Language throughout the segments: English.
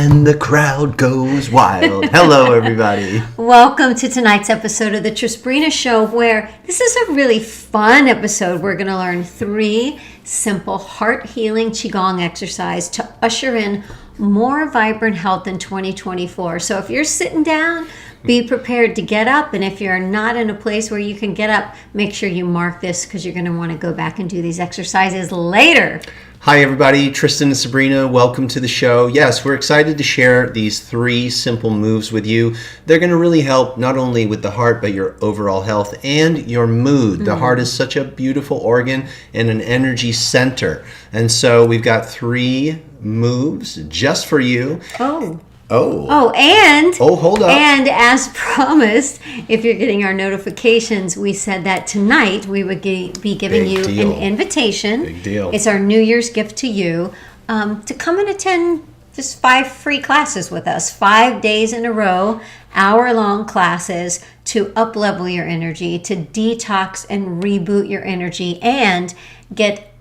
and the crowd goes wild. Hello, everybody. Welcome to tonight's episode of the Trisbrina Show, where this is a really fun episode. We're going to learn 3 simple heart healing Qigong exercise to usher in more vibrant health in 2024. So if you're sitting down, be prepared to get up. And if you're not in a place where you can get up, make sure you mark this because you're going to want to go back and do these exercises later. Hi, everybody. Tristan and Sabrina, welcome to the show. Yes, we're excited to share these 3 simple moves with you. They're going to really help not only with the heart, but your overall health and your mood. The heart is such a beautiful organ and an energy center. And so we've got 3 moves just for you. Hold up. And as promised, if you're getting our notifications, we said that tonight we would be giving you an invitation. Big deal. It's our New Year's gift to you to come and attend just 5 free classes with us, 5 days in a row, hour-long classes to up-level your energy, to detox and reboot your energy, and get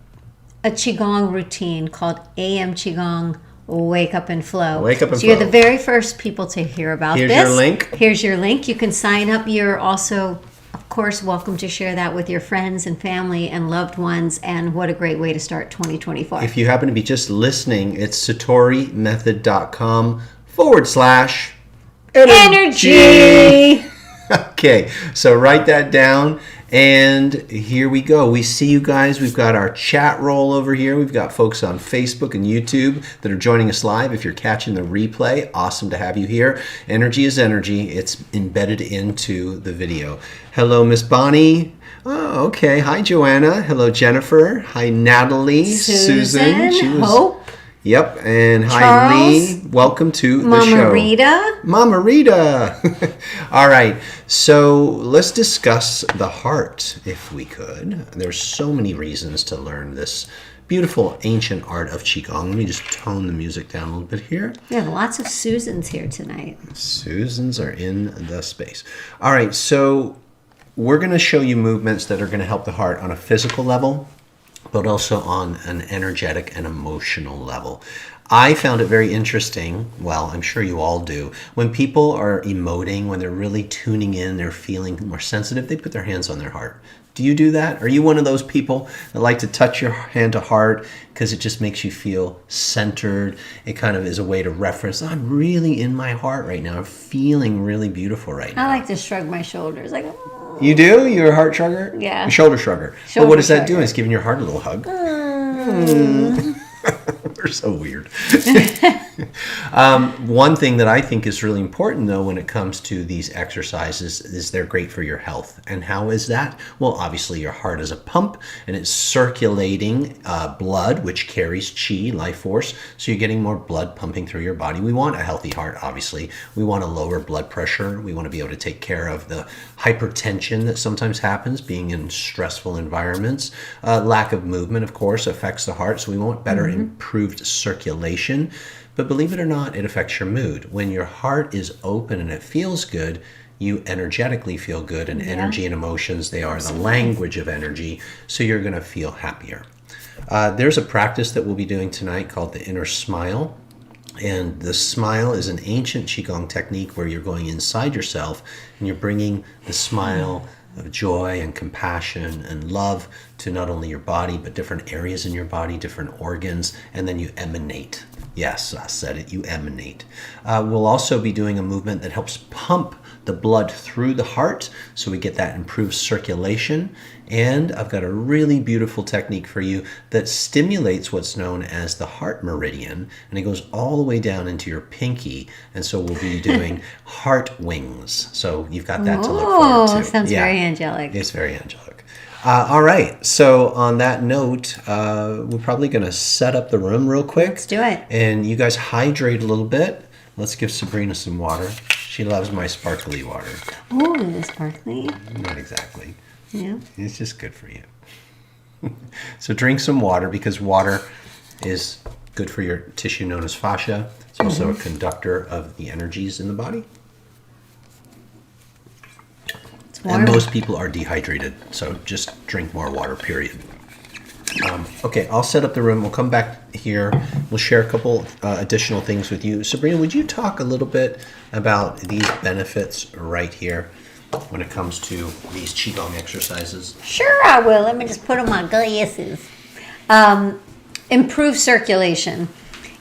a Qigong routine called AM Qigong Wake Up and Flow. So you're the very first people to hear about this. Here's your link. Here's your link. You can sign up. You're also, of course, welcome to share that with your friends and family and loved ones. And what a great way to start 2024. If you happen to be just listening, it's satorimethod.com/energy. Okay, so write that down. And here we go. We see you guys. We've got our chat roll over here. We've got folks on Facebook and YouTube that are joining us live. If you're catching the replay, awesome to have you here. Energy is energy. It's embedded into the video. Hello, Miss Bonnie. Oh, okay. Hi, Joanna. Hello, Jennifer. Hi, Natalie. Susan. Hope. Yep, and hi Charles, Lee. Welcome to the Mama show. Rita. Mama Rita. All right, so let's discuss the heart, if we could. There's so many reasons to learn this beautiful ancient art of Qigong. Let me just tone the music down a little bit here. We have lots of Susans here tonight. Susans are in the space. All right, so we're going to show you movements that are going to help the heart on a physical level, but also on an energetic and emotional level. I found it very interesting, well, I'm sure you all do, when people are emoting, when they're really tuning in, they're feeling more sensitive, they put their hands on their heart. Do you do that? Are you one of those people that like to touch your hand to heart because it just makes you feel centered? It kind of is a way to reference, I'm really in my heart right now. I'm feeling really beautiful right now. I like to shrug my shoulders like, oh. You do? You're a heart shrugger? Yeah. A shoulder shrugger. But what is that doing? It's giving your heart a little hug. We're so weird. One thing that I think is really important, though, when it comes to these exercises is they're great for your health. And how is that? Well, obviously, your heart is a pump, and it's circulating blood, which carries qi, life force. So you're getting more blood pumping through your body. We want a healthy heart, obviously. We want a lower blood pressure. We want to be able to take care of the hypertension that sometimes happens being in stressful environments. Lack of movement, of course, affects the heart. So we want better improved circulation. But believe it or not, it affects your mood. When your heart is open and it feels good, you energetically feel good. And energy and emotions, they are the language of energy. So you're going to feel happier. There's a practice that we'll be doing tonight called the inner smile. And the smile is an ancient Qigong technique where you're going inside yourself and you're bringing the smile of joy and compassion and love to not only your body, but different areas in your body, different organs, and then you emanate. Yes, I said it, you emanate. We'll also be doing a movement that helps pump the blood through the heart so we get that improved circulation. And I've got a really beautiful technique for you that stimulates what's known as the heart meridian, and it goes all the way down into your pinky. And so we'll be doing heart wings. So you've got that to look forward to. Oh, sounds very angelic. It's very angelic. All right. So on that note, we're probably going to set up the room real quick. Let's do it. And you guys hydrate a little bit. Let's give Sabrina some water. She loves my sparkly water. Oh, the sparkly. Not exactly. Yeah. It's just good for you. So drink some water because water is good for your tissue known as fascia. It's also a conductor of the energies in the body. And most people are dehydrated, so just drink more water, period. Okay, I'll set up the room. We'll come back here. We'll share a couple additional things with you. Sabrina, would you talk a little bit about these benefits right here when it comes to these Qigong exercises? Sure, I will. Let me just put on my glasses. Improve circulation.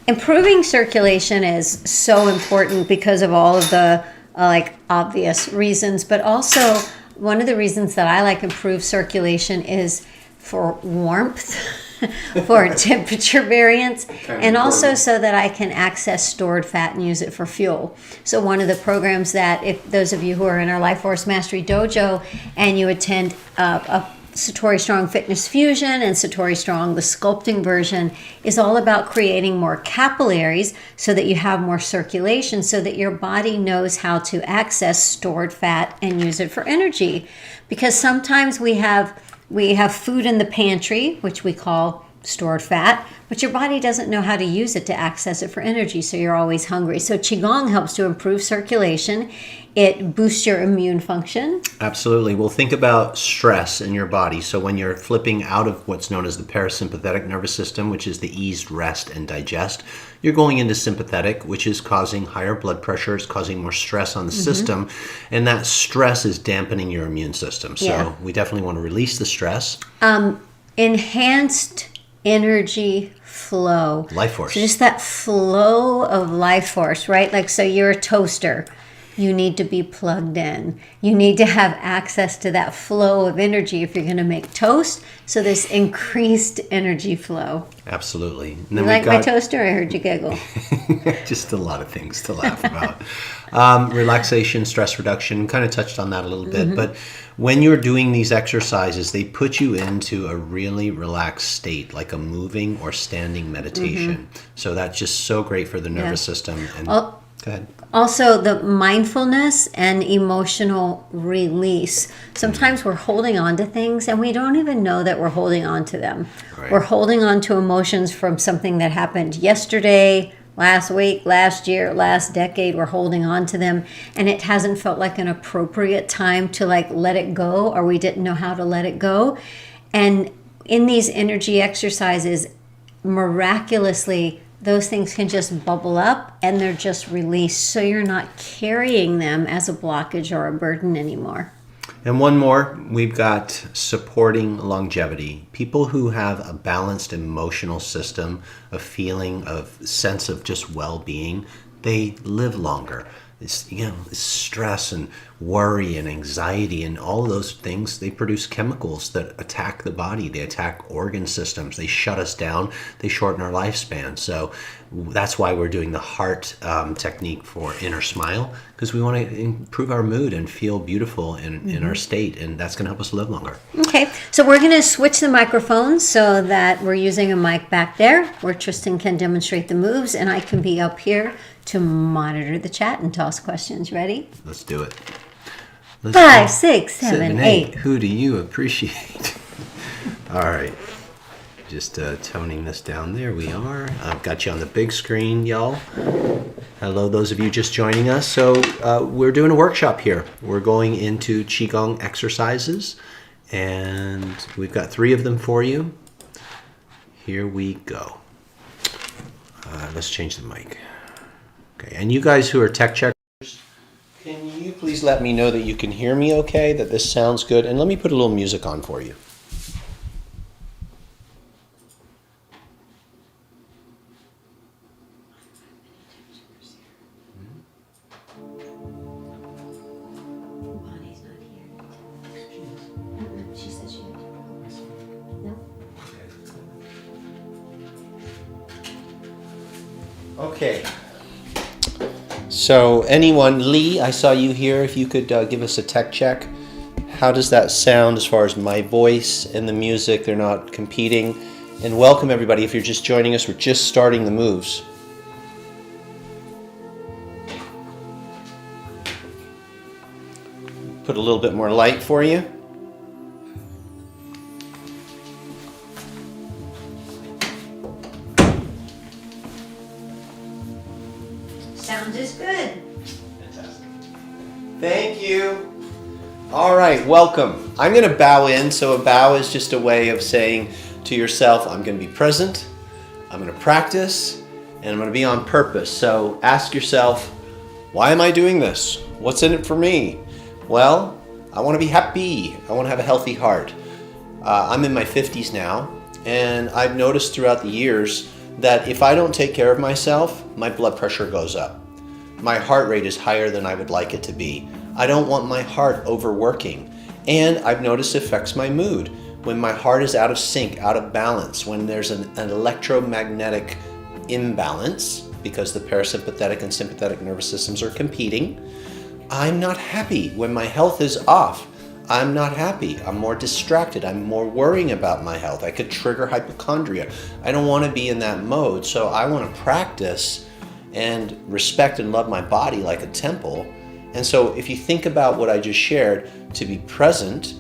Improving circulation is so important because of all of the obvious reasons, but also one of the reasons that I like improved circulation is for warmth, for temperature variance, and also so that I can access stored fat and use it for fuel. So one of the programs that, if those of you who are in our Life Force Mastery Dojo and you attend a Satori Strong Fitness Fusion and Satori Strong, the sculpting version, is all about creating more capillaries so that you have more circulation, so that your body knows how to access stored fat and use it for energy. Because sometimes we have food in the pantry, which we call stored fat, but your body doesn't know how to use it to access it for energy, so you're always hungry. So Qigong helps to improve circulation. It boosts your immune function. Absolutely. Well, think about stress in your body. So when you're flipping out of what's known as the parasympathetic nervous system, which is the ease, rest, and digest, you're going into sympathetic, which is causing higher blood pressure, it's causing more stress on the system, and that stress is dampening your immune system. So we definitely want to release the stress. Enhanced energy flow. Life force. So just that flow of life force, right? Like, so you're a toaster. You need to be plugged in. You need to have access to that flow of energy if you're going to make toast. So this increased energy flow. Absolutely. And You then like my toaster? I heard you giggle. Just a lot of things to laugh about. Relaxation, stress reduction, kind of touched on that a little bit. But when you're doing these exercises, they put you into a really relaxed state, like a moving or standing meditation. So that's just so great for the nervous system. And go ahead. Also, the mindfulness and emotional release. Sometimes we're holding on to things and we don't even know that we're holding on to them. Right. We're holding on to emotions from something that happened yesterday, last week, last year, last decade. We're holding on to them and it hasn't felt like an appropriate time to let it go, or we didn't know how to let it go. And in these energy exercises, miraculously, those things can just bubble up and they're just released. So you're not carrying them as a blockage or a burden anymore. And one more, we've got supporting longevity. People who have a balanced emotional system, a feeling of sense of just well-being, they live longer. It's, stress and worry and anxiety and all of those things, they produce chemicals that attack the body. They attack organ systems. They shut us down. They shorten our lifespan. So that's why we're doing the heart technique for inner smile, because we want to improve our mood and feel beautiful in our state. And that's going to help us live longer. Okay, so we're going to switch the microphones so that we're using a mic back there where Tristan can demonstrate the moves and I can be up here to monitor the chat and toss questions. Ready? Let's do it. 5, 6, 7, 8. Who do you appreciate? All right. Just toning this down. There we are. I've got you on the big screen, y'all. Hello, those of you just joining us. So we're doing a workshop here. We're going into Qigong exercises, and we've got 3 of them for you. Here we go. Let's change the mic. Okay, and you guys who are tech checkers, can you please let me know that you can hear me okay, that this sounds good? And let me put a little music on for you. Bonnie's not here. She said she had to. No? Okay. So anyone, Lee, I saw you here. If you could give us a tech check. How does that sound as far as my voice and the music? They're not competing. And welcome everybody. If you're just joining us, we're just starting the moves. Put a little bit more light for you. Sound is good. Fantastic. Thank you. All right, welcome. I'm going to bow in. So a bow is just a way of saying to yourself, I'm going to be present, I'm going to practice, and I'm going to be on purpose. So ask yourself, why am I doing this? What's in it for me? Well, I want to be happy. I want to have a healthy heart. I'm in my 50s now, and I've noticed throughout the years that if I don't take care of myself, my blood pressure goes up. My heart rate is higher than I would like it to be. I don't want my heart overworking. And I've noticed it affects my mood. When my heart is out of sync, out of balance, when there's an electromagnetic imbalance, because the parasympathetic and sympathetic nervous systems are competing, I'm not happy. When my health is off, I'm not happy. I'm more distracted. I'm more worrying about my health. I could trigger hypochondria. I don't want to be in that mode. So I want to practice and respect and love my body like a temple. And so if you think about what I just shared, to be present,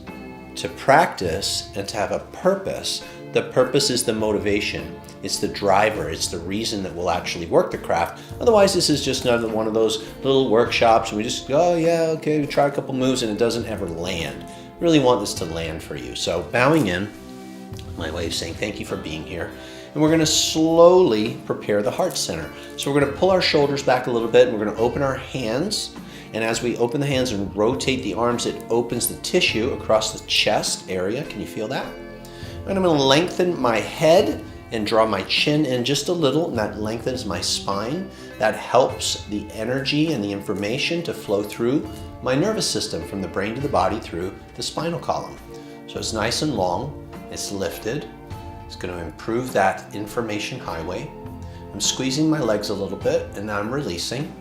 to practice, and to have a purpose, the purpose is the motivation. It's the driver. It's the reason that we'll actually work the craft. Otherwise, this is just another one of those little workshops and we just go, oh yeah, okay, we try a couple moves and it doesn't ever land. Really want this to land for you. So bowing in, my way of saying thank you for being here. And we're going to slowly prepare the heart center. So we're going to pull our shoulders back a little bit and we're going to open our hands. And as we open the hands and rotate the arms, it opens the tissue across the chest area. Can you feel that? And I'm going to lengthen my head and draw my chin in just a little, and that lengthens my spine. That helps the energy and the information to flow through my nervous system from the brain to the body through the spinal column. So it's nice and long, it's lifted. It's going to improve that information highway. I'm squeezing my legs a little bit and now I'm releasing.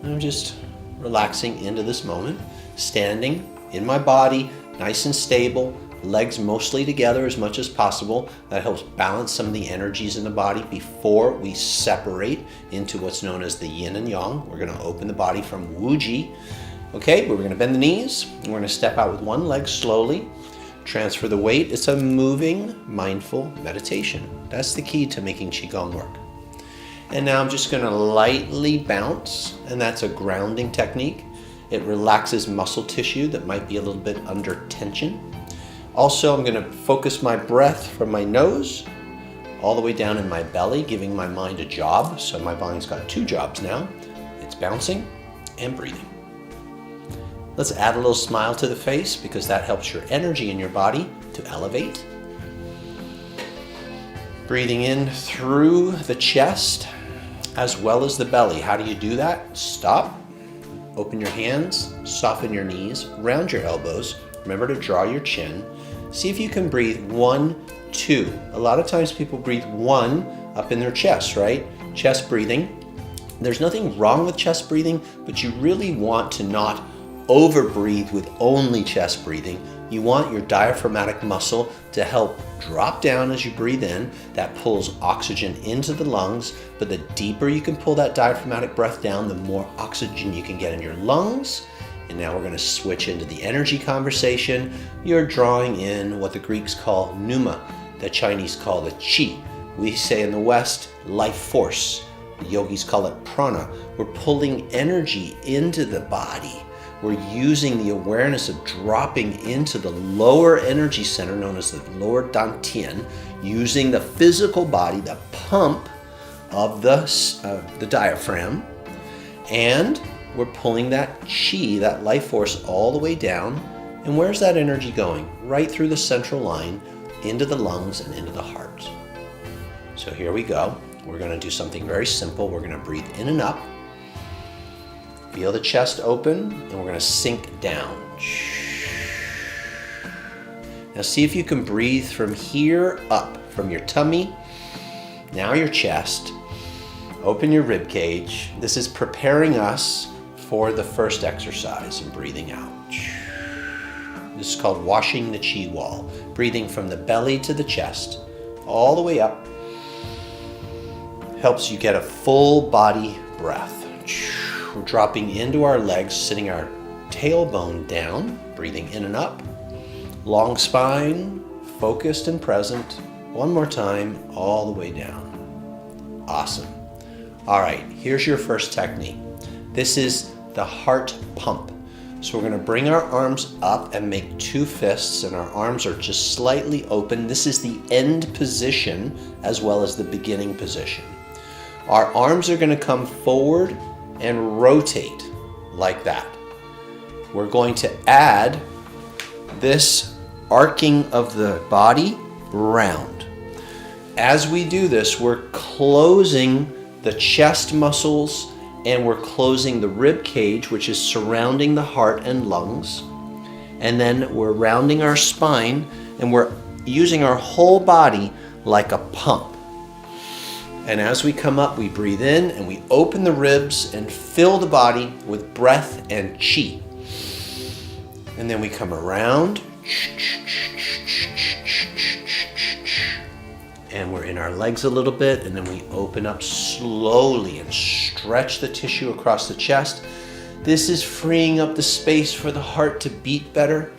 And I'm just relaxing into this moment, standing in my body, nice and stable, legs mostly together as much as possible. That helps balance some of the energies in the body before we separate into what's known as the yin and yang. We're going to open the body from Wuji. Okay, we're going to bend the knees. And we're going to step out with one leg slowly. Transfer the weight. It's a moving, mindful meditation. That's the key to making Qigong work. And now I'm just going to lightly bounce, and that's a grounding technique. It relaxes muscle tissue that might be a little bit under tension. Also, I'm going to focus my breath from my nose all the way down in my belly, giving my mind a job. So my body's got two jobs now. It's bouncing and breathing. Let's add a little smile to the face because that helps your energy in your body to elevate. Breathing in through the chest as well as the belly. How do you do that? Stop. Open your hands, soften your knees, round your elbows. Remember to draw your chin. See if you can breathe 1, 2. A lot of times people breathe 1 up in their chest, right? Chest breathing. There's nothing wrong with chest breathing, but you really want to not over-breathe with only chest breathing. You want your diaphragmatic muscle to help drop down as you breathe in. That pulls oxygen into the lungs, but the deeper you can pull that diaphragmatic breath down, the more oxygen you can get in your lungs. And now we're going to switch into the energy conversation. You're drawing in what the Greeks call pneuma, the Chinese call the qi. We say in the West, life force. The yogis call it prana. We're pulling energy into the body. We're using the awareness of dropping into the lower energy center known as the lower dantian, using the physical body, the pump of the diaphragm, and we're pulling that qi, that life force, all the way down. And where's that energy going? Right through the central line, into the lungs and into the heart. So here we go. We're going to do something very simple. We're going to breathe in and up. Feel the chest open, and we're going to sink down. Now see if you can breathe from here up, from your tummy, now your chest. Open your rib cage. This is preparing us for the first exercise in breathing out. This is called washing the chi wall. Breathing from the belly to the chest, all the way up. Helps you get a full body breath. We're dropping into our legs, sitting our tailbone down, breathing in and up. Long spine, focused and present. One more time, all the way down. Awesome. All right, here's your first technique. This is the heart pump. So we're going to bring our arms up and make 2 fists, and our arms are just slightly open. This is the end position as well as the beginning position. Our arms are going to come forward and rotate like that. We're going to add this arcing of the body round. As we do this, we're closing the chest muscles and we're closing the rib cage, which is surrounding the heart and lungs. And then we're rounding our spine and we're using our whole body like a pump. And as we come up, we breathe in and we open the ribs and fill the body with breath and chi. And then we come around. And we're in our legs a little bit, and then we open up slowly and stretch the tissue across the chest. This is freeing up the space for the heart to beat better,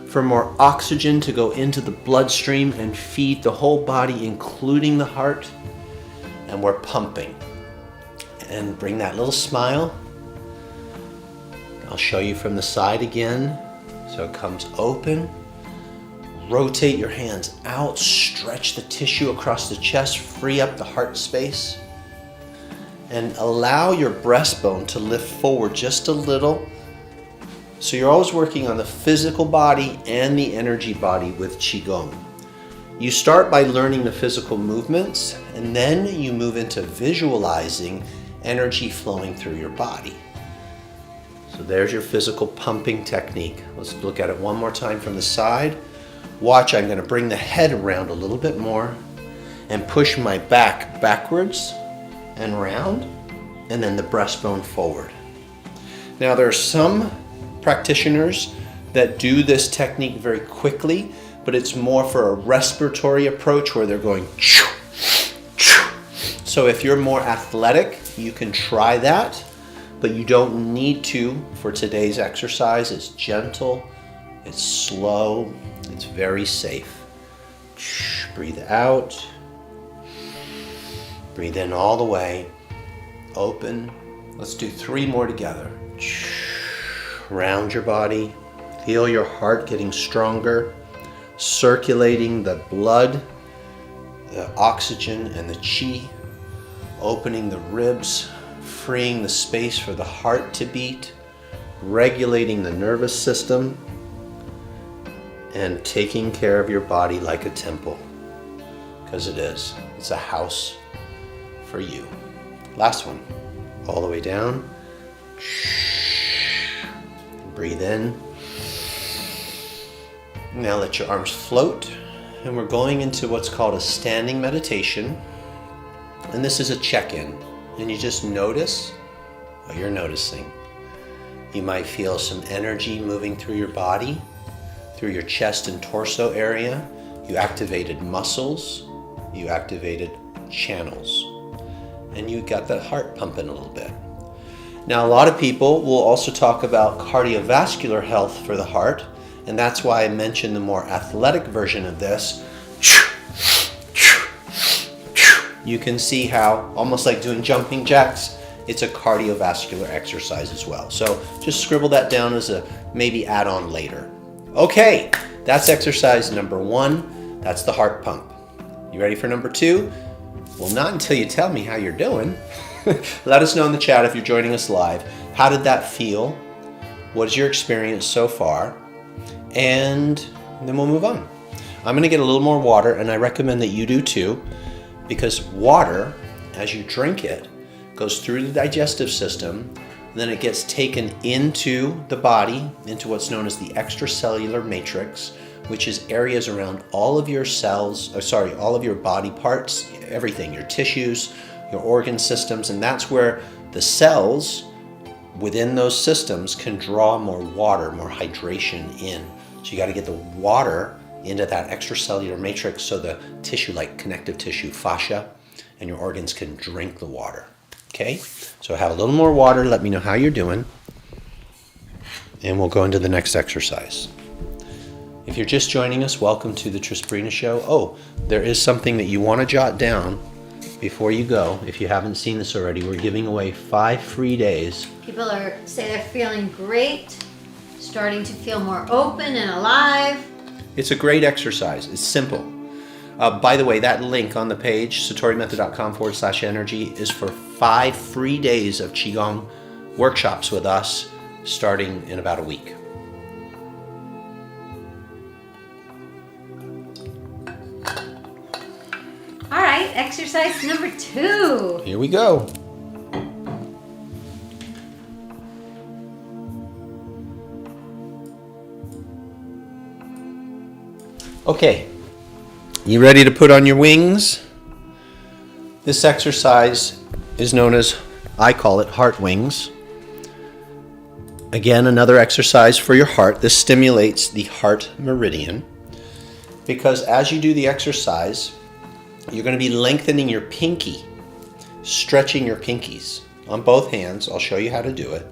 for more oxygen to go into the bloodstream and feed the whole body, including the heart. And we're pumping. And bring that little smile. I'll show you from the side again. So it comes open. Rotate your hands out, stretch the tissue across the chest, free up the heart space, and allow your breastbone to lift forward just a little. So you're always working on the physical body and the energy body with Qigong. You start by learning the physical movements, and then you move into visualizing energy flowing through your body. So there's your physical pumping technique. Let's look at it one more time from the side. Watch, I'm going to bring the head around a little bit more and push my back backwards and round, and then the breastbone forward. Now there are some practitioners that do this technique very quickly, but it's more for a respiratory approach where they're going choo, choo. So if you're more athletic, you can try that, but you don't need to for today's exercise. It's gentle, it's slow, it's very safe. Breathe out. Breathe in all the way. Open. Let's do 3 more together. Round your body. Feel your heart getting stronger, circulating the blood, the oxygen and the chi, opening the ribs, freeing the space for the heart to beat, regulating the nervous system, and taking care of your body like a temple, because it is. It's a house for you. Last one. All the way down. Breathe in. Now let your arms float, and we're going into what's called a standing meditation. And this is a check-in, and you just notice what you're noticing. You might feel some energy moving through your body, through your chest and torso area. You activated muscles, you activated channels, and you got the heart pumping a little bit. Now, a lot of people will also talk about cardiovascular health for the heart, and that's why I mentioned the more athletic version of this. You can see how, almost like doing jumping jacks, it's a cardiovascular exercise as well. So just scribble that down as a maybe add-on later. Okay, that's exercise number 1. That's the heart pump. You ready for number 2? Well, not until you tell me how you're doing. Let us know in the chat if you're joining us live. How did that feel? What is your experience so far? And then we'll move on. I'm going to get a little more water, and I recommend that you do too, because water, as you drink it, goes through the digestive system, and then it gets taken into the body, into what's known as the extracellular matrix, which is areas around all of your cells, all of your body parts, everything, your tissues, your organ systems, and that's where the cells within those systems can draw more water, more hydration in. So you got to get the water into that extracellular matrix so the tissue, like connective tissue, fascia, and your organs can drink the water. Okay, so have a little more water. Let me know how you're doing, and we'll go into the next exercise. If you're just joining us, welcome to the Trisbrina Show. Oh, there is something that you want to jot down before you go. If you haven't seen this already, we're giving away 5 free days. People say they're feeling great. Starting to feel more open and alive. It's a great exercise. It's simple. By the way, that link on the page, satorimethod.com/energy, is for 5 free days of Qigong workshops with us starting in about a week. All right, exercise number 2. Here we go. Okay, you ready to put on your wings? This exercise is known as, I call it heart wings. Again, another exercise for your heart. This stimulates the heart meridian because as you do the exercise, you're going to be lengthening your pinky, stretching your pinkies on both hands. I'll show you how to do it.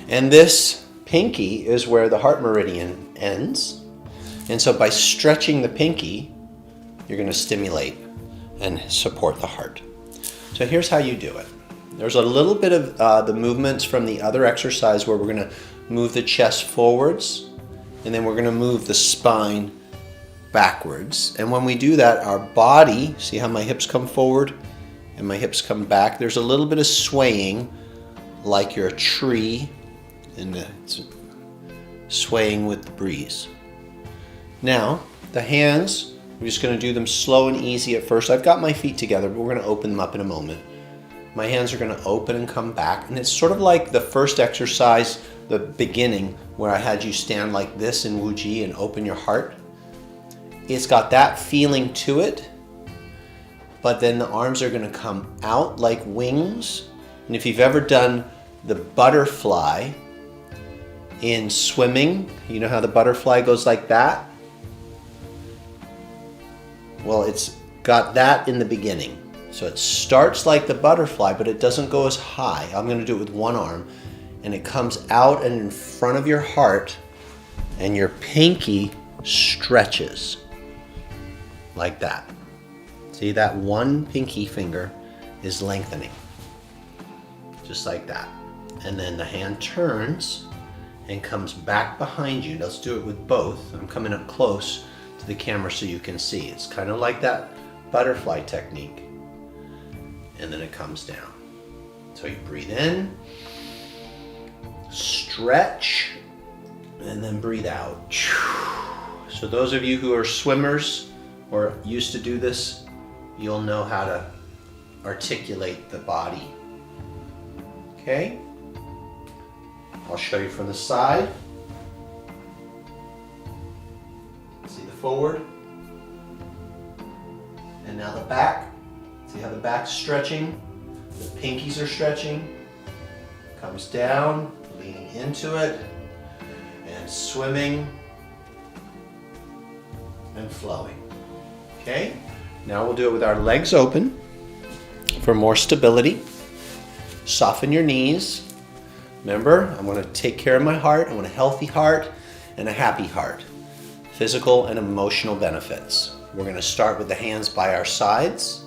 And this pinky is where the heart meridian ends. And so by stretching the pinky, you're going to stimulate and support the heart. So here's how you do it. There's a little bit of the movements from the other exercise where we're going to move the chest forwards and then we're going to move the spine backwards. And when we do that, our body, see how my hips come forward and my hips come back? There's a little bit of swaying like you're a tree and it's swaying with the breeze. Now, the hands, we're just going to do them slow and easy at first. I've got my feet together, but we're going to open them up in a moment. My hands are going to open and come back. And it's sort of like the first exercise, the beginning, where I had you stand like this in Wuji and open your heart. It's got that feeling to it, but then the arms are going to come out like wings. And if you've ever done the butterfly in swimming, you know how the butterfly goes like that? Well, it's got that in the beginning. So it starts like the butterfly, but it doesn't go as high. I'm going to do it with one arm. And it comes out and in front of your heart, and your pinky stretches like that. See, that one pinky finger is lengthening, just like that. And then the hand turns and comes back behind you. Let's do it with both. I'm coming up close to the camera so you can see. It's kind of like that butterfly technique. And then it comes down. So you breathe in, stretch, and then breathe out. So those of you who are swimmers or used to do this, you'll know how to articulate the body. Okay? I'll show you from the side. See the forward. And now the back. See how the back's stretching? The pinkies are stretching. Comes down, leaning into it, and swimming and flowing. Okay? Now we'll do it with our legs open for more stability. Soften your knees. Remember, I want to take care of my heart. I want a healthy heart and a happy heart. Physical and emotional benefits. We're going to start with the hands by our sides.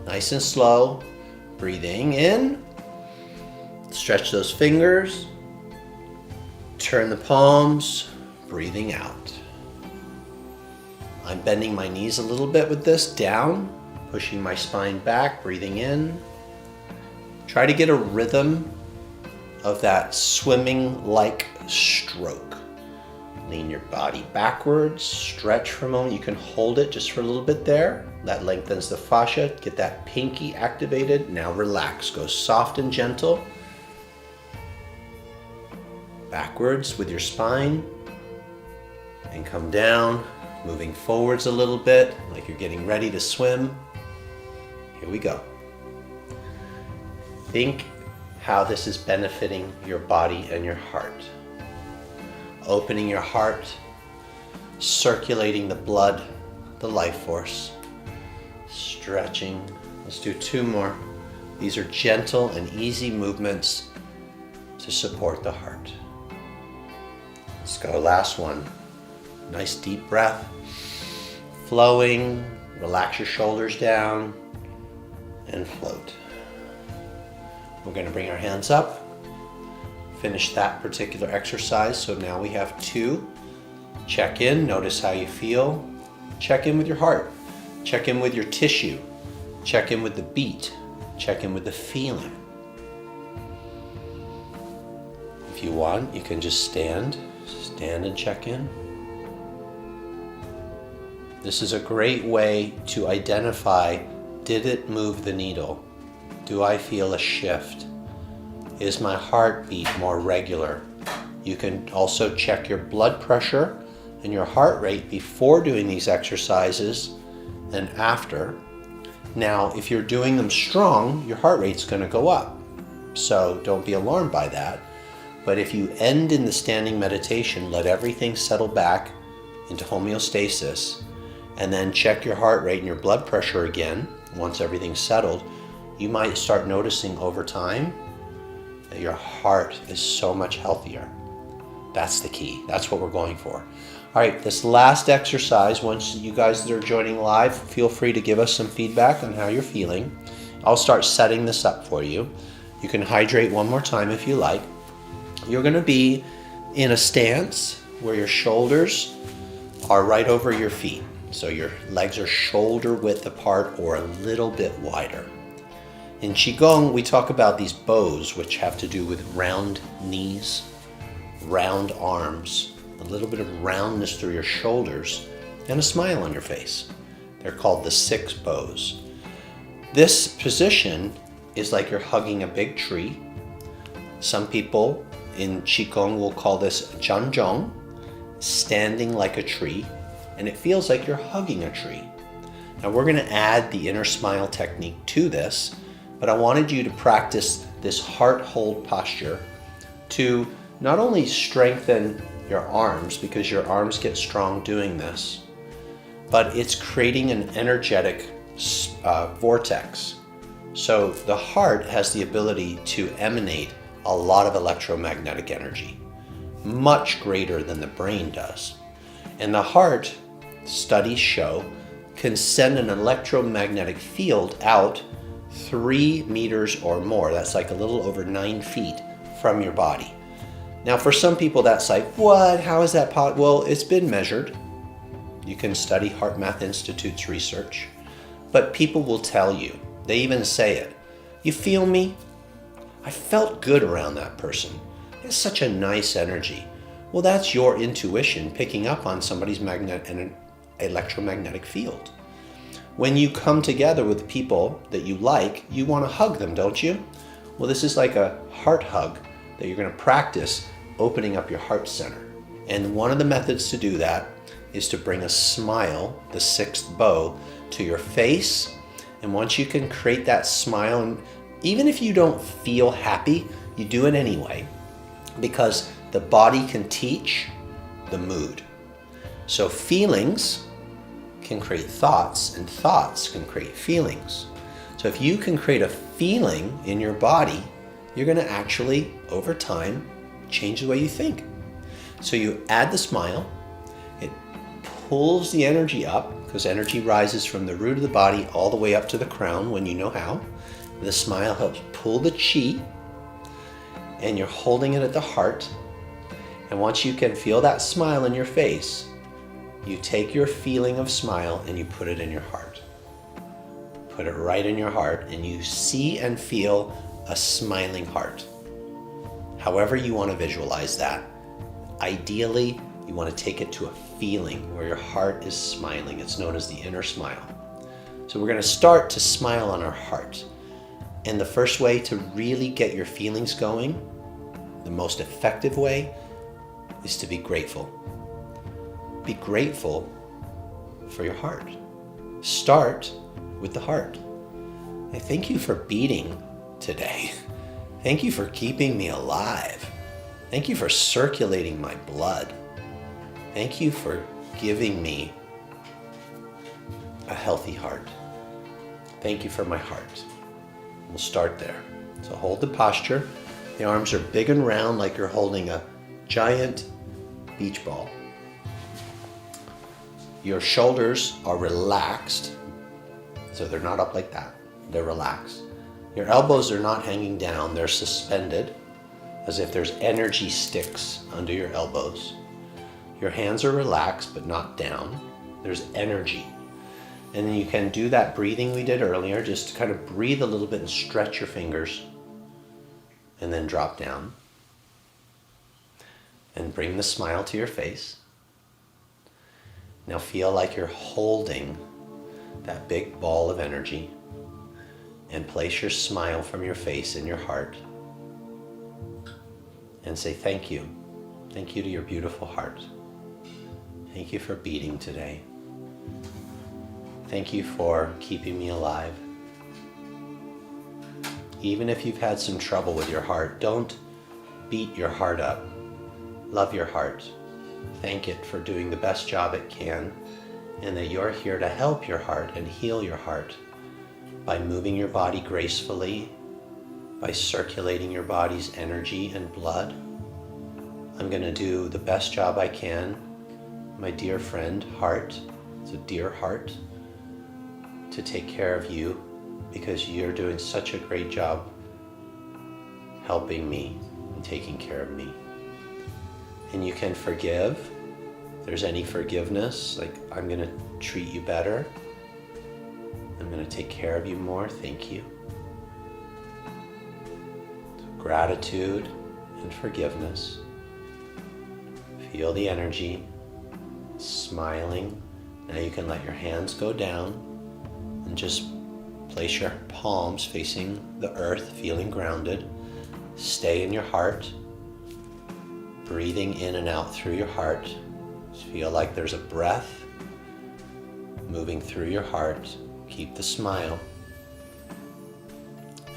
Nice and slow. Breathing in. Stretch those fingers. Turn the palms. Breathing out. I'm bending my knees a little bit with this, down. Pushing my spine back. Breathing in. Try to get a rhythm of that swimming-like stroke. Lean your body backwards, stretch for a moment. You can hold it just for a little bit there. That lengthens the fascia. Get that pinky activated. Now relax. Go soft and gentle. Backwards with your spine. And come down, moving forwards a little bit, like you're getting ready to swim. Here we go. Think how this is benefiting your body and your heart. Opening your heart, circulating the blood, the life force, stretching. Let's do 2 more. These are gentle and easy movements to support the heart. Let's go, last one. Nice deep breath, flowing, relax your shoulders down, and float. We're going to bring our hands up, finish that particular exercise. So now we have 2. Check in, notice how you feel. Check in with your heart. Check in with your tissue. Check in with the beat. Check in with the feeling. If you want, you can just stand and check in. This is a great way to identify, did it move the needle? Do I feel a shift? Is my heartbeat more regular? You can also check your blood pressure and your heart rate before doing these exercises and after. Now, if you're doing them strong, your heart rate's going to go up. So don't be alarmed by that. But if you end in the standing meditation, let everything settle back into homeostasis, and then check your heart rate and your blood pressure again once everything's settled, you might start noticing over time that your heart is so much healthier. That's the key. That's what we're going for. All right, this last exercise, once you guys that are joining live, feel free to give us some feedback on how you're feeling. I'll start setting this up for you. You can hydrate one more time if you like. You're going to be in a stance where your shoulders are right over your feet. So your legs are shoulder width apart or a little bit wider. In Qigong, we talk about these bows, which have to do with round knees, round arms, a little bit of roundness through your shoulders, and a smile on your face. They're called the 6 bows. This position is like you're hugging a big tree. Some people in Qigong will call this Zhang, standing like a tree, and it feels like you're hugging a tree. Now we're going to add the inner smile technique to this, but I wanted you to practice this heart hold posture to not only strengthen your arms, because your arms get strong doing this, but it's creating an energetic vortex. So the heart has the ability to emanate a lot of electromagnetic energy, much greater than the brain does. And the heart, studies show, can send an electromagnetic field out 3 meters or more. That's like a little over 9 feet from your body. Now for some people that's like, what? How is that possible? Well, it's been measured. You can study HeartMath Institute's research. But people will tell you, they even say it, you feel me? I felt good around that person. It's such a nice energy. Well, that's your intuition picking up on somebody's electromagnetic field. When you come together with people that you like, you want to hug them, don't you? Well, this is like a heart hug that you're going to practice opening up your heart center. And one of the methods to do that is to bring a smile, the 6th bow, to your face. And once you can create that smile, and even if you don't feel happy, you do it anyway, because the body can teach the mood. So feelings can create thoughts, and thoughts can create feelings. So if you can create a feeling in your body, you're going to actually, over time, change the way you think. So you add the smile, it pulls the energy up, because energy rises from the root of the body all the way up to the crown when you know how. The smile helps pull the chi, and you're holding it at the heart. And once you can feel that smile in your face, you take your feeling of smile and you put it in your heart. Put it right in your heart, and you see and feel a smiling heart. However you want to visualize that. Ideally, you want to take it to a feeling where your heart is smiling. It's known as the inner smile. So we're going to start to smile on our heart. And the first way to really get your feelings going, the most effective way, is to be grateful. Be grateful for your heart. Start with the heart. I thank you for beating today. Thank you for keeping me alive. Thank you for circulating my blood. Thank you for giving me a healthy heart. Thank you for my heart. We'll start there. So hold the posture. The arms are big and round like you're holding a giant beach ball. Your shoulders are relaxed, so they're not up like that. They're relaxed. Your elbows are not hanging down, they're suspended. as if there's energy sticks under your elbows. Your hands are relaxed but not down. There's energy. And then you can do that breathing we did earlier, just kind of breathe a little bit and stretch your fingers and then drop down. And bring the smile to your face. Now feel like you're holding that big ball of energy and place your smile from your face in your heart and say thank you. Thank you to your beautiful heart. Thank you for beating today. Thank you for keeping me alive. Even if you've had some trouble with your heart, don't beat your heart up. Love your heart. Thank it for doing the best job it can, and that you're here to help your heart and heal your heart by moving your body gracefully, by circulating your body's energy and blood. I'm going to do the best job I can. My dear friend, heart, it's a dear heart, to take care of you because you're doing such a great job helping me and taking care of me. And you can forgive. If there's any forgiveness, like I'm going to treat you better. I'm going to take care of you more. Thank you. So gratitude and forgiveness. Feel the energy. Smiling. Now you can let your hands go down and just place your palms facing the earth, feeling grounded. Stay in your heart. Breathing in and out through your heart. Just feel like there's a breath moving through your heart. Keep the smile.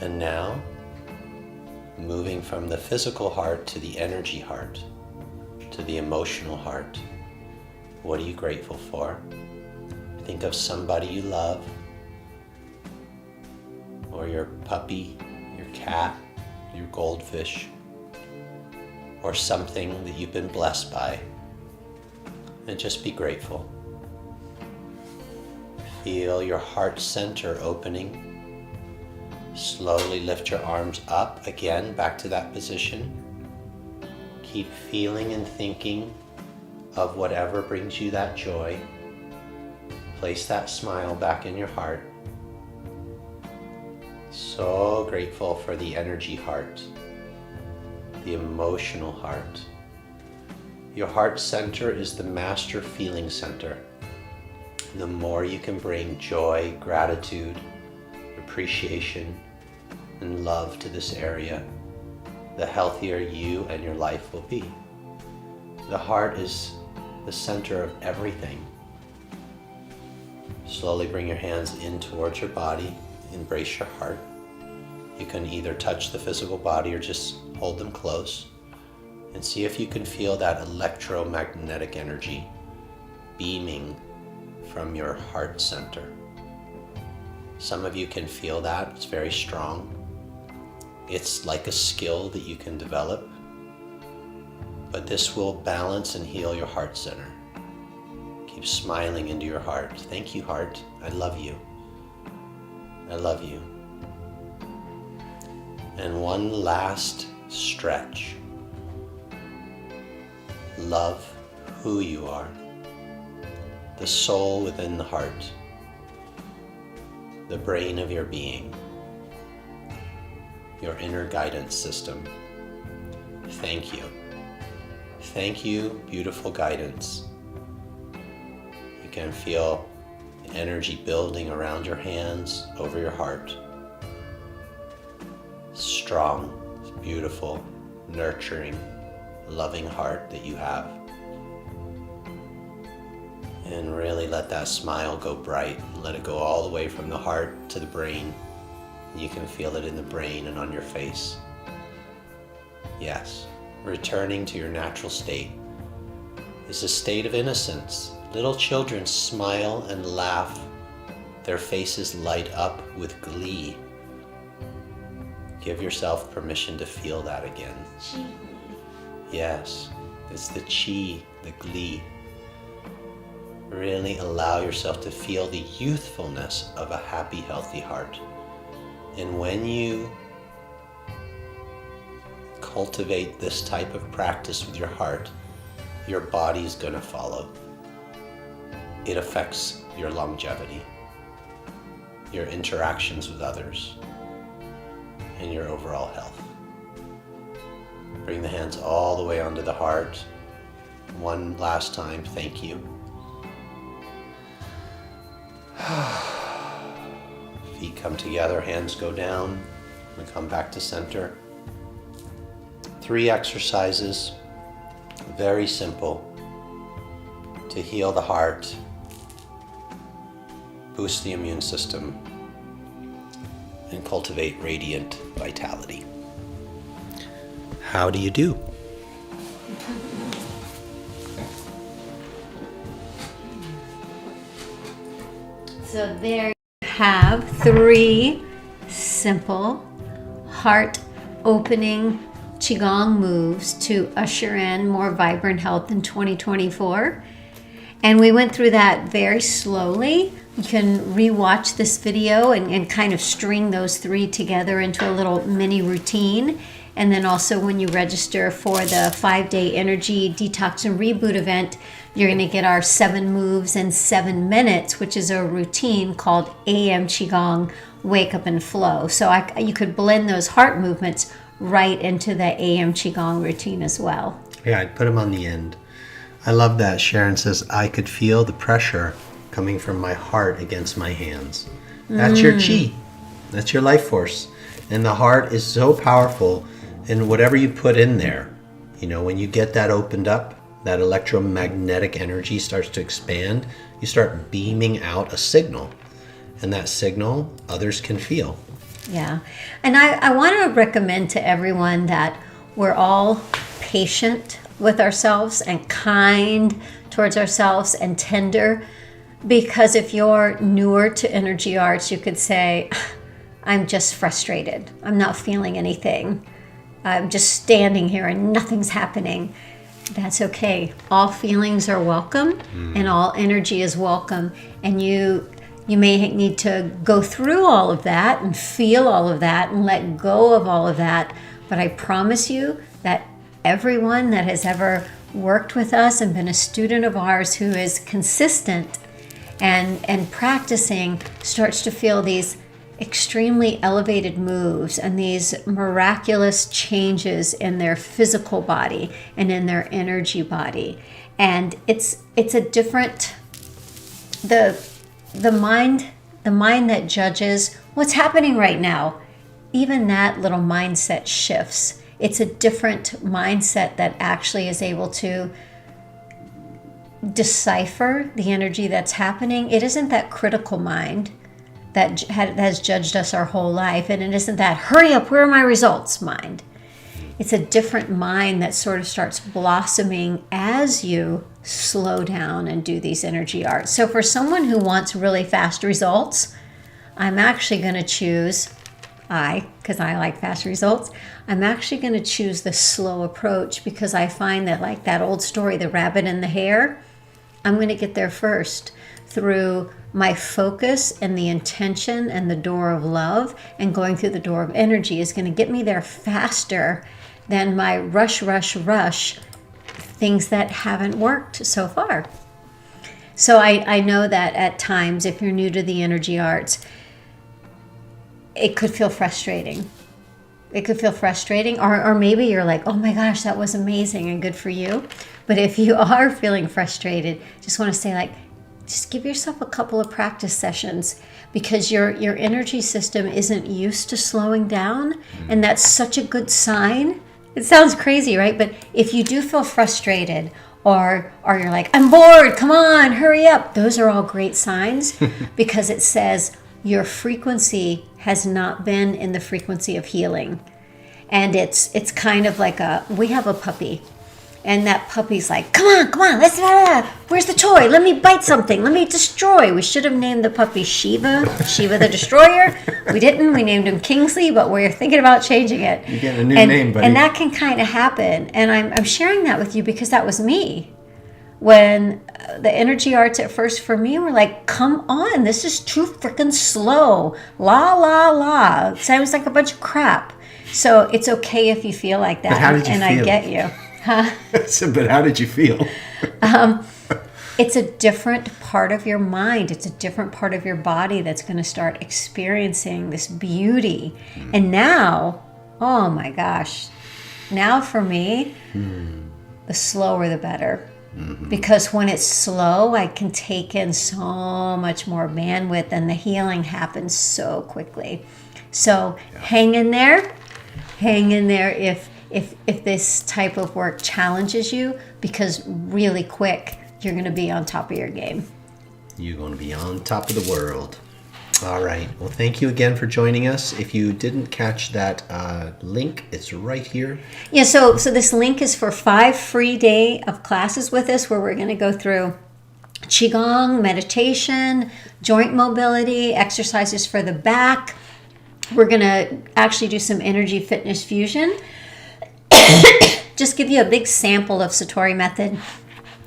And now, moving from the physical heart to the energy heart, to the emotional heart. What are you grateful for? Think of somebody you love, or your puppy, your cat, your goldfish, or something that you've been blessed by, and just be grateful. Feel your heart center opening. Slowly lift your arms up again, back to that position. Keep feeling and thinking of whatever brings you that joy. Place that smile back in your heart. So grateful for the energy heart. The emotional heart. Your heart center is the master feeling center. The more you can bring joy, gratitude, appreciation, and love to this area, the healthier you and your life will be. The heart is the center of everything. Slowly bring your hands in towards your body. Embrace your heart. You can either touch the physical body or just hold them close and see if you can feel that electromagnetic energy beaming from your heart center. Some of you can feel that. It's very strong. It's like a skill that you can develop, but this will balance and heal your heart center. Keep smiling into your heart. Thank you, heart. I love you. I love you. And one last stretch. Love who you are. The soul within the heart. The brain of your being. Your inner guidance system. Thank you. Thank you, beautiful guidance. You can feel the energy building around your hands, over your heart. Strong, beautiful, nurturing, loving heart that you have. And really let that smile go bright. Let it go all the way from the heart to the brain. You can feel it in the brain and on your face. Yes, returning to your natural state is a state of innocence. Little children smile and laugh. Their faces light up with glee. Give yourself permission to feel that again. Chi. Yes, it's the chi, the glee. Really allow yourself to feel the youthfulness of a happy, healthy heart. And when you cultivate this type of practice with your heart, your body's going to follow. It affects your longevity, your interactions with others, and your overall health. Bring the hands all the way onto the heart. One last time, thank you. Feet come together, hands go down, and come back to center. 3 exercises, very simple, to heal the heart, boost the immune system, and cultivate radiant vitality. How do you do? So there you have 3 simple heart-opening Qigong moves to usher in more vibrant health in 2024. And we went through that very slowly. You can re-watch this video and kind of string those 3 together into a little mini routine. And then also when you register for the 5-day energy detox and reboot event, you're going to get our 7 moves in 7 minutes, which is a routine called AM Qigong Wake Up and Flow. So you could blend those heart movements right into the AM Qigong routine as well. Yeah, I'd put them on the end. I love that. Sharon says, I could feel the pressure coming from my heart against my hands. That's your chi. That's your life force. And the heart is so powerful. And whatever you put in there, when you get that opened up, that electromagnetic energy starts to expand, you start beaming out a signal. And that signal others can feel. Yeah. And I want to recommend to everyone that we're all patient with ourselves and kind towards ourselves and tender. Because if you're newer to energy arts, you could say, I'm just frustrated. I'm not feeling anything. I'm just standing here and nothing's happening. That's okay. All feelings are welcome and all energy is welcome. And you may need to go through all of that and feel all of that and let go of all of that. But I promise you that everyone that has ever worked with us and been a student of ours who is consistent and practicing starts to feel these extremely elevated moves and these miraculous changes in their physical body and in their energy body. And it's a different, the mind that judges what's happening right now, even that little mindset shifts. It's a different mindset that actually is able to decipher the energy that's happening. It isn't that critical mind that has judged us our whole life, and it isn't that hurry up, where are my results mind. It's a different mind that sort of starts blossoming as you slow down and do these energy arts. So for someone who wants really fast results, I'm actually going to choose, because I like fast results, I'm actually going to choose the slow approach, because I find that, like that old story, the rabbit and the hare, I'm going to get there first through my focus and the intention and the door of love, and going through the door of energy is going to get me there faster than my rush things that haven't worked so far. So I know that at times, if you're new to the energy arts, it could feel frustrating. It could feel frustrating, or maybe you're like, oh my gosh, that was amazing and good for you. But if you are feeling frustrated, just want to say, just give yourself a couple of practice sessions, because your energy system isn't used to slowing down, and that's such a good sign. It sounds crazy, right? But if you do feel frustrated, or you're like, I'm bored, come on, hurry up, those are all great signs, because it says your frequency has not been in the frequency of healing. And it's kind of like we have a puppy. And that puppy's like, come on, let's, where's the toy? Let me bite something. Let me destroy. We should have named the puppy Shiva the Destroyer. We didn't. We named him Kingsley, but we're thinking about changing it. You're getting a new name, buddy. And that can kind of happen. And I'm sharing that with you because that was me. When the energy arts at first for me were like, come on, this is too freaking slow. La, la, la. It sounds like a bunch of crap. So it's okay if you feel like that. But how did you and feel? I get you. But how did you feel? It's a different part of your mind. It's a different part of your body that's going to start experiencing this beauty. And now, oh my gosh, now for me, the slower the better. Because when it's slow, I can take in so much more bandwidth and the healing happens so quickly. So hang in there. Hang in there if this type of work challenges you, because really quick, you're going to be on top of your game. You're going to be on top of the world. All right. Well, thank you again for joining us. If you didn't catch that link, it's right here. Yeah, so this link is for 5 free day of classes with us, where we're going to go through Qigong, meditation, joint mobility, exercises for the back. We're going to actually do some energy fitness fusion. Just give you a big sample of Satori method.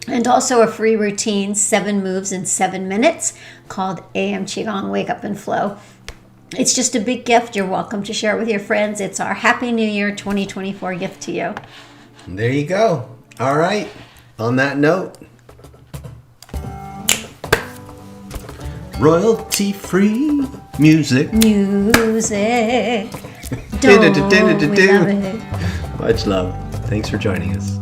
And also a free routine, 7 moves in 7 minutes, called AM Qigong Wake Up and Flow. It's just a big gift. You're welcome to share it with your friends. It's our Happy New Year 2024 gift to you. There you go. All right. On that note, royalty-free music. Music. Don't we love it? Much love. Thanks for joining us.